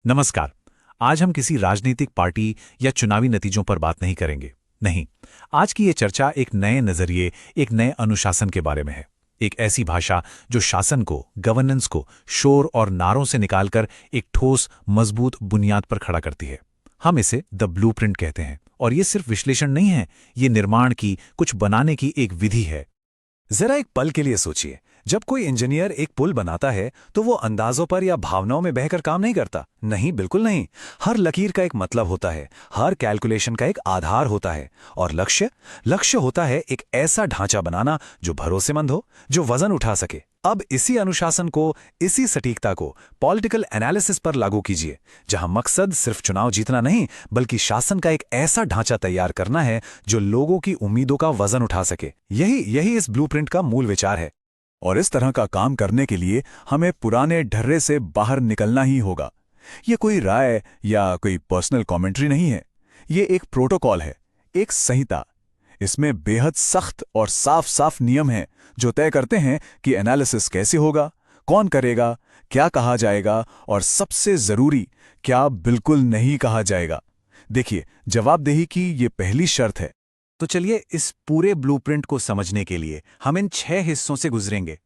नमस्कार। आज हम किसी राजनीतिक पार्टी या चुनावी नतीजों पर बात नहीं करेंगे। नहीं, आज की ये चर्चा एक नए नजरिए, एक नए अनुशासन के बारे में है। एक ऐसी भाषा जो शासन को, गवर्नेंस को शोर और नारों से निकालकर एक ठोस, मजबूत बुनियाद पर खड़ा करती है। हम इसे द ब्लूप्रिंट कहते हैं, और ये सिर्फ विश्लेषण नहीं है, ये निर्माण की, कुछ बनाने की एक विधि है। जरा एक पल के लिए सोचिए, जब कोई इंजीनियर एक पुल बनाता है तो वो अंदाजों पर या भावनाओं में बहकर काम नहीं करता। नहीं, बिल्कुल नहीं। हर लकीर का एक मतलब होता है, हर कैलकुलेशन का एक आधार होता है। और लक्ष्य लक्ष्य होता है एक ऐसा ढांचा बनाना जो भरोसेमंद हो, जो वजन उठा सके। अब इसी अनुशासन को, इसी सटीकता को पॉलिटिकल एनालिसिस पर लागू कीजिए, जहां मकसद सिर्फ चुनाव जीतना नहीं, बल्कि शासन का एक ऐसा ढांचा तैयार करना है जो लोगों की उम्मीदों का वजन उठा सके। यही यही इस ब्लूप्रिंट का मूल विचार है। और इस तरह का काम करने के लिए हमें पुराने ढर्रे से बाहर निकलना ही होगा। ये कोई राय या कोई पर्सनल कमेंट्री नहीं है। ये एक प्रोटोकॉल है, एक संहिता। इसमें बेहद सख्त और साफ साफ नियम हैं जो तय करते हैं कि एनालिसिस कैसे होगा, कौन करेगा, क्या कहा जाएगा और सबसे जरूरी, क्या बिल्कुल नहीं कहा जाएगा। देखिए, जवाबदेही की ये पहली शर्त है। तो चलिए, इस पूरे ब्लूप्रिंट को समझने के लिए हम इन 6 हिस्सों से गुजरेंगे।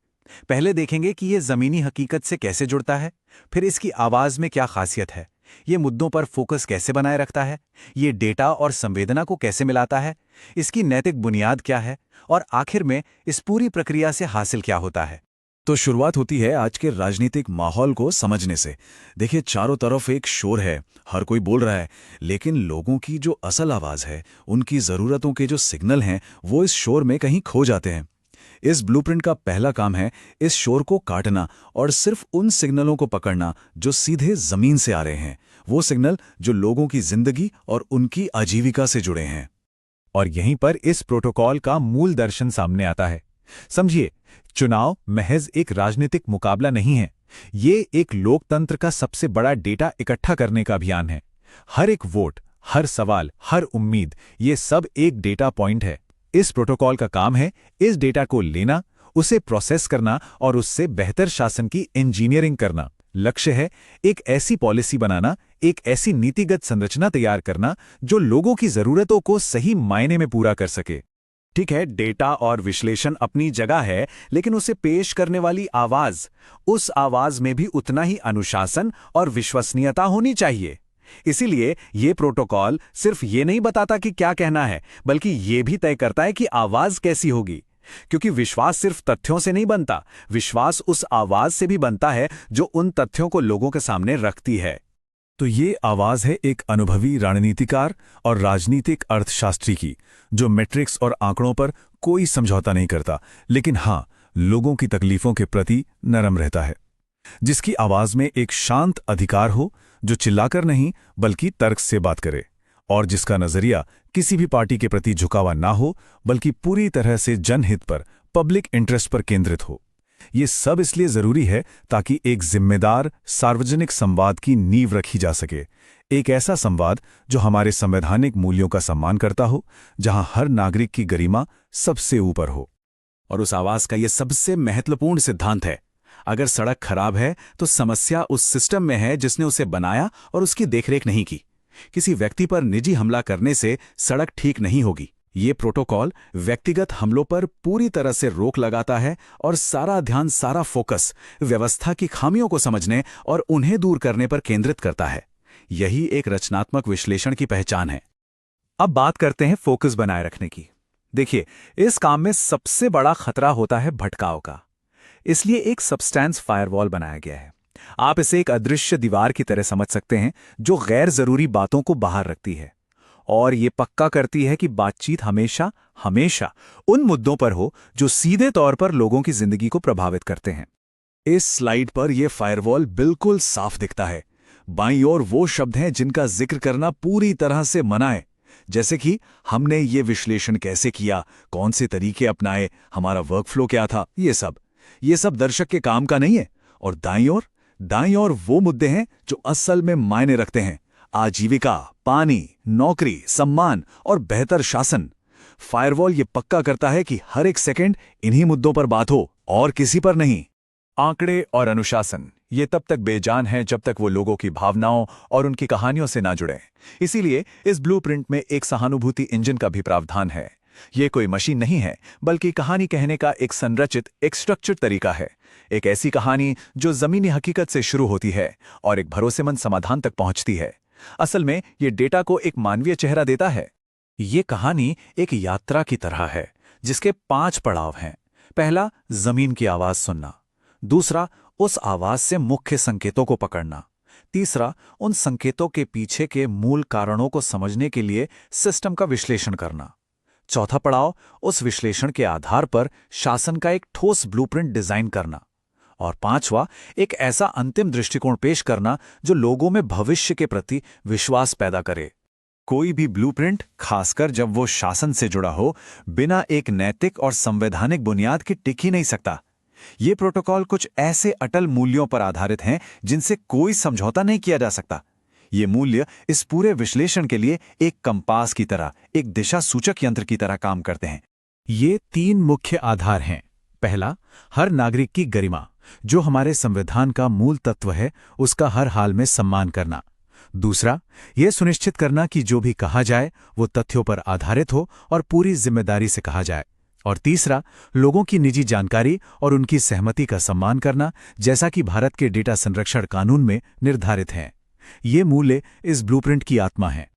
पहले देखेंगे कि ये जमीनी हकीकत से कैसे जुड़ता है, फिर इसकी आवाज में क्या खासियत है, ये मुद्दों पर फोकस कैसे बनाए रखता है, ये डेटा और संवेदना को कैसे मिलाता है, इसकी नैतिक बुनियाद क्या है, और आखिर में इस पूरी प्रक्रिया से हासिल क्या होता है। तो शुरुआत होती है आज के राजनीतिक माहौल को समझने से। देखिए, चारों तरफ एक शोर है, हर कोई बोल रहा है, लेकिन लोगों की जो असल आवाज है, उनकी जरूरतों के जो सिग्नल हैं, वो इस शोर में कहीं खो जाते हैं। इस ब्लूप्रिंट का पहला काम है इस शोर को काटना और सिर्फ उन सिग्नलों को पकड़ना जो सीधे जमीन से आ रहे हैं, वो सिग्नल जो लोगों की जिंदगी और उनकी आजीविका से जुड़े हैं। और यहीं पर इस प्रोटोकॉल का मूल दर्शन सामने आता है। समझिए, चुनाव महज एक राजनीतिक मुकाबला नहीं है, ये एक लोकतंत्र का सबसे बड़ा डेटा इकट्ठा करने का अभियान है। हर एक वोट, हर सवाल, हर उम्मीद, ये सब एक डेटा पॉइंट है। इस प्रोटोकॉल का काम है इस डेटा को लेना, उसे प्रोसेस करना और उससे बेहतर शासन की इंजीनियरिंग करना। लक्ष्य है एक ऐसी पॉलिसी बनाना, एक ऐसी नीतिगत संरचना तैयार करना जो लोगों की जरूरतों को सही मायने में पूरा कर सके। ठीक है, डेटा और विश्लेषण अपनी जगह है, लेकिन उसे पेश करने वाली आवाज, उस आवाज में भी उतना ही अनुशासन और विश्वसनीयता होनी चाहिए। इसीलिए ये प्रोटोकॉल सिर्फ ये नहीं बताता कि क्या कहना है, बल्कि ये भी तय करता है कि आवाज कैसी होगी। क्योंकि विश्वास सिर्फ तथ्यों से नहीं बनता, विश्वास उस आवाज से भी बनता है जो उन तथ्यों को लोगों के सामने रखती है। तो ये आवाज है एक अनुभवी रणनीतिकार और राजनीतिक अर्थशास्त्री की, जो मैट्रिक्स और आंकड़ों पर कोई समझौता नहीं करता, लेकिन हाँ, लोगों की तकलीफों के प्रति नरम रहता है। जिसकी आवाज में एक शांत अधिकार हो, जो चिल्लाकर नहीं बल्कि तर्क से बात करे, और जिसका नजरिया किसी भी पार्टी के प्रति झुकावा ना हो, बल्कि पूरी तरह से जनहित पर, पब्लिक इंटरेस्ट पर केंद्रित हो। ये सब इसलिए जरूरी है ताकि एक जिम्मेदार सार्वजनिक संवाद की नींव रखी जा सके। एक ऐसा संवाद जो हमारे संवैधानिक मूल्यों का सम्मान करता हो, जहां हर नागरिक की गरिमा सबसे ऊपर हो। और उस आवाज का ये सबसे महत्वपूर्ण सिद्धांत है, अगर सड़क खराब है तो समस्या उस सिस्टम में है जिसने उसे बनाया और उसकी देखरेख नहीं की। किसी व्यक्ति पर निजी हमला करने से सड़क ठीक नहीं होगी। ये प्रोटोकॉल व्यक्तिगत हमलों पर पूरी तरह से रोक लगाता है और सारा ध्यान, सारा फोकस व्यवस्था की खामियों को समझने और उन्हें दूर करने पर केंद्रित करता है। यही एक रचनात्मक विश्लेषण की पहचान है। अब बात करते हैं फोकस बनाए रखने की। देखिए, इस काम में सबसे बड़ा खतरा होता है भटकाव का। इसलिए एक सब्सटेंस फायरवॉल बनाया गया है। आप इसे एक अदृश्य दीवार की तरह समझ सकते हैं जो गैर जरूरी बातों को बाहर रखती है और ये पक्का करती है कि बातचीत हमेशा हमेशा उन मुद्दों पर हो जो सीधे तौर पर लोगों की जिंदगी को प्रभावित करते हैं। इस स्लाइड पर यह फायरवॉल बिल्कुल साफ दिखता है। बाईं ओर वो शब्द हैं जिनका जिक्र करना पूरी तरह से मना है, जैसे कि हमने ये विश्लेषण कैसे किया, कौन से तरीके अपनाए, हमारा वर्कफ्लो क्या था। ये सब दर्शक के काम का नहीं है। और दाईं ओर वो मुद्दे हैं जो असल में मायने रखते हैं: आजीविका, पानी, नौकरी, सम्मान और बेहतर शासन। फायरवॉल ये पक्का करता है कि हर एक सेकंड इन्हीं मुद्दों पर बात हो और किसी पर नहीं। आंकड़े और अनुशासन ये तब तक बेजान हैं जब तक वो लोगों की भावनाओं और उनकी कहानियों से ना जुड़ें। इसीलिए इस ब्लूप्रिंट में एक सहानुभूति इंजन का भी प्रावधान है। ये कोई मशीन नहीं है, बल्कि कहानी कहने का एक संरचित, एक स्ट्रक्चर्ड तरीका है। एक ऐसी कहानी जो जमीनी हकीकत से शुरू होती है और एक भरोसेमंद समाधान तक पहुंचती है। असल में ये डेटा को एक मानवीय चेहरा देता है। ये कहानी एक यात्रा की तरह है जिसके 5 पड़ाव हैं। पहला, जमीन की आवाज सुनना। दूसरा, उस आवाज से मुख्य संकेतों को पकड़ना। तीसरा, उन संकेतों के पीछे के मूल कारणों को समझने के लिए सिस्टम का विश्लेषण करना। चौथा पड़ाव, उस विश्लेषण के आधार पर शासन का एक ठोस ब्लूप्रिंट डिजाइन करना। और पांचवा, एक ऐसा अंतिम दृष्टिकोण पेश करना जो लोगों में भविष्य के प्रति विश्वास पैदा करे। कोई भी ब्लूप्रिंट, खासकर जब वो शासन से जुड़ा हो, बिना एक नैतिक और संवैधानिक बुनियाद के टिक ही नहीं सकता। ये प्रोटोकॉल कुछ ऐसे अटल मूल्यों पर आधारित हैं जिनसे कोई समझौता नहीं किया जा सकता। ये मूल्य इस पूरे विश्लेषण के लिए एक कंपास की तरह, एक दिशा सूचक यंत्र की तरह काम करते हैं। ये 3 मुख्य आधार हैं। पहला, हर नागरिक की गरिमा, जो हमारे संविधान का मूल तत्व है, उसका हर हाल में सम्मान करना। दूसरा, यह सुनिश्चित करना कि जो भी कहा जाए वो तथ्यों पर आधारित हो और पूरी जिम्मेदारी से कहा जाए। और तीसरा, लोगों की निजी जानकारी और उनकी सहमति का सम्मान करना, जैसा कि भारत के डेटा संरक्षण कानून में निर्धारित हैं। ये मूल्य इस ब्लूप्रिंट की आत्मा हैं।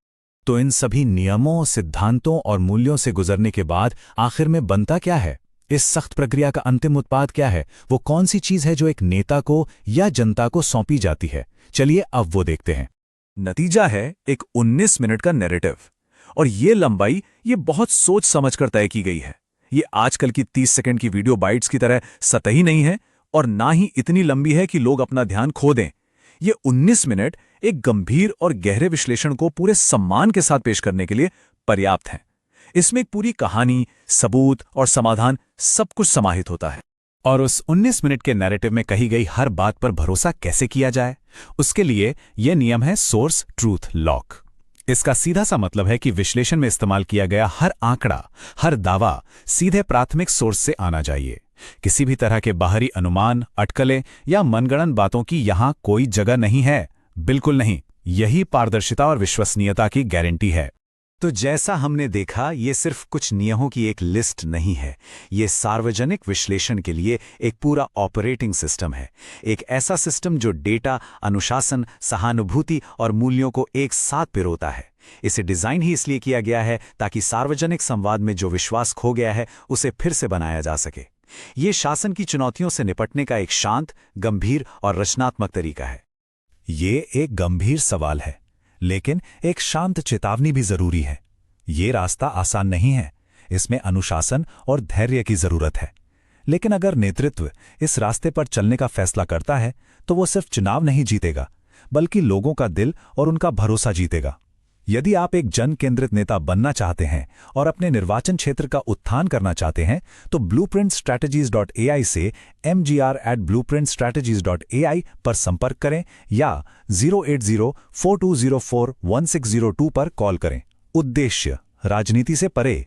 तो इन सभी नियमों, सिद्धांतों और मूल्यों से गुजरने के बाद आखिर में बनता क्या है? इस सख्त प्रक्रिया का अंतिम उत्पाद क्या है? वो कौन सी चीज है जो एक नेता को या जनता को सौंपी जाती है? चलिए अब वो देखते हैं। नतीजा है एक 19 मिनट का नैरेटिव। और ये लंबाई ये बहुत सोच समझकर तय की गई है। ये आजकल की 30 सेकंड की वीडियो बाइट्स की तरह सतही नहीं है और ना ही इतनी लंबी है कि लोग अपना ध्यान खो दें। ये 19 मिनट एक गंभीर और गहरे विश्लेषण को पूरे सम्मान के साथ पेश करने के लिए पर्याप्त हैं। इसमें एक पूरी कहानी, सबूत और समाधान सब कुछ समाहित होता है। और उस 19 मिनट के नैरेटिव में कही गई हर बात पर भरोसा कैसे किया जाए, उसके लिए यह नियम है सोर्स ट्रूथ लॉक। इसका सीधा सा मतलब है कि विश्लेषण में इस्तेमाल किया गया हर आंकड़ा, हर दावा सीधे प्राथमिक सोर्स से आना चाहिए। किसी भी तरह के बाहरी अनुमान, अटकलें या मनगढ़ंत बातों की यहां कोई जगह नहीं है, बिल्कुल नहीं। यही पारदर्शिता और विश्वसनीयता की गारंटी है। तो जैसा हमने देखा, ये सिर्फ कुछ नियमों की एक लिस्ट नहीं है। ये सार्वजनिक विश्लेषण के लिए एक पूरा ऑपरेटिंग सिस्टम है। एक ऐसा सिस्टम जो डेटा, अनुशासन, सहानुभूति और मूल्यों को एक साथ पिरोता है। इसे डिजाइन ही इसलिए किया गया है ताकि सार्वजनिक संवाद में जो विश्वास खो गया है उसे फिर से बनाया जा सके। ये शासन की चुनौतियों से निपटने का एक शांत, गंभीर और रचनात्मक तरीका है। ये एक गंभीर सवाल है, लेकिन एक शांत चेतावनी भी जरूरी है। ये रास्ता आसान नहीं है, इसमें अनुशासन और धैर्य की जरूरत है। लेकिन अगर नेतृत्व इस रास्ते पर चलने का फैसला करता है तो वो सिर्फ चुनाव नहीं जीतेगा, बल्कि लोगों का दिल और उनका भरोसा जीतेगा। यदि आप एक जन केंद्रित नेता बनना चाहते हैं और अपने निर्वाचन क्षेत्र का उत्थान करना चाहते हैं तो blueprintstrategies.ai से mgr@blueprintstrategies.ai पर संपर्क करें या 08042041602 पर कॉल करें। उद्देश्य, राजनीति से परे।